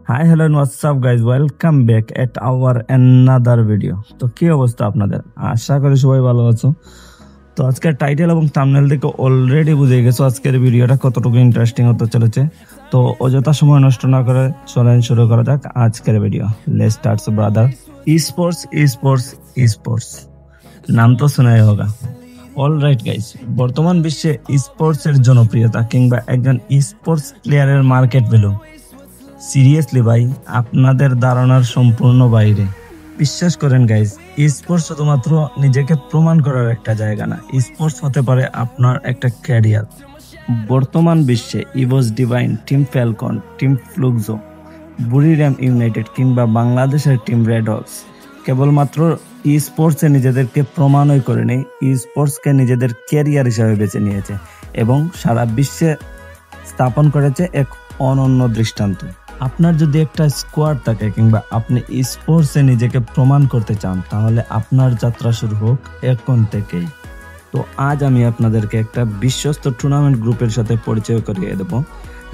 Hi hello WhatsApp guys, welcome back এট hour another video. তো কি অবস্থা আপনাদের? আশা করি সবাই ভালো আছো। তো আজকের টাইটেল এবং থাম্বনেল থেকে অলরেডি বুঝে গেছো আজকের ভিডিওটা কতটুকু ইন্টারেস্টিং হতে চলেছে। তো অযথা সময় নষ্ট না করে চলেন শুরু করা যাক আজকের video. Let's start brother. Sports নাম তো শোনাই হোগা। অল রাইট গাইজ, বর্তমান বিশ্বে স্পোর্টস এর জনপ্রিয়তা কিংবা একজন স্পোর্টস প্লেয়ারের মার্কেট ভ্যালু সিরিয়াসলি ভাই আপনাদের ধারণার সম্পূর্ণ বাইরে। বিশ্বাস করেন গাইজ, স্পোর্টস শুধুমাত্র নিজেকে প্রমাণ করার একটা জায়গা না, স্পোর্টস হতে পারে আপনার একটা ক্যারিয়ার। বর্তমান বিশ্বে EVOS Divine, team Falcon, team Fluxo, Buriram United কিংবা বাংলাদেশের টিম রেড হক্স কেবলমাত্র স্পোর্টসে নিজেদেরকে প্রমাণই করে নেই, স্পোর্টসকে নিজেদের ক্যারিয়ার হিসাবে বেছে নিয়েছে এবং সারা বিশ্বে স্থাপন করেছে এক অনন্য দৃষ্টান্ত। আপনার যদি একটা স্কোয়াড থাকে কিংবা আপনি স্পোর্টসে নিজেকে প্রমাণ করতে চান, তাহলে আপনার যাত্রা শুরু হোক এখন থেকেই। তো আজ আমি আপনাদেরকে একটা বিশ্বস্ত টুর্নামেন্ট গ্রুপের সাথে পরিচয় করিয়ে দেব,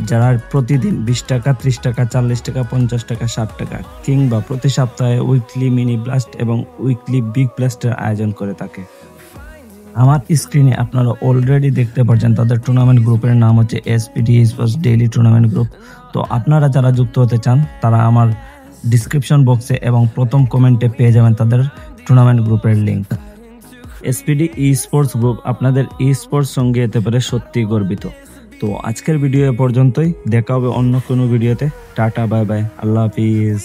যারা প্রতিদিন 20 টাকা, 30 টাকা, 40 টাকা, 50 টাকা, 60 টাকা কিংবা প্রতি সপ্তাহে উইকলি মিনি ব্লাস্ট এবং উইকলি বিগ ব্লাস্টের আয়োজন করে থাকে। আমার স্ক্রিনে আপনারা অলরেডি দেখতে পাচ্ছেন তাদের টুর্নামেন্ট গ্রুপের নাম হচ্ছে এসপিডি স্পোর্টস ডেইলি টুর্নামেন্ট গ্রুপ। তো আপনারা যারা যুক্ত হতে চান তারা আমার ডিসক্রিপশন বক্সে এবং প্রথম কমেন্টে পেয়ে যাবেন তাদের টুর্নামেন্ট গ্রুপের লিঙ্ক। এসপিডি স্পোর্টস গ্রুপ আপনাদের স্পোর্টস সঙ্গে এতে পারে সত্যি গর্বিত। তো আজকের ভিডিও এ পর্যন্তই, দেখা হবে অন্য কোনো ভিডিওতে। টাটা, বাই বাই, আল্লাহ হাফিজ।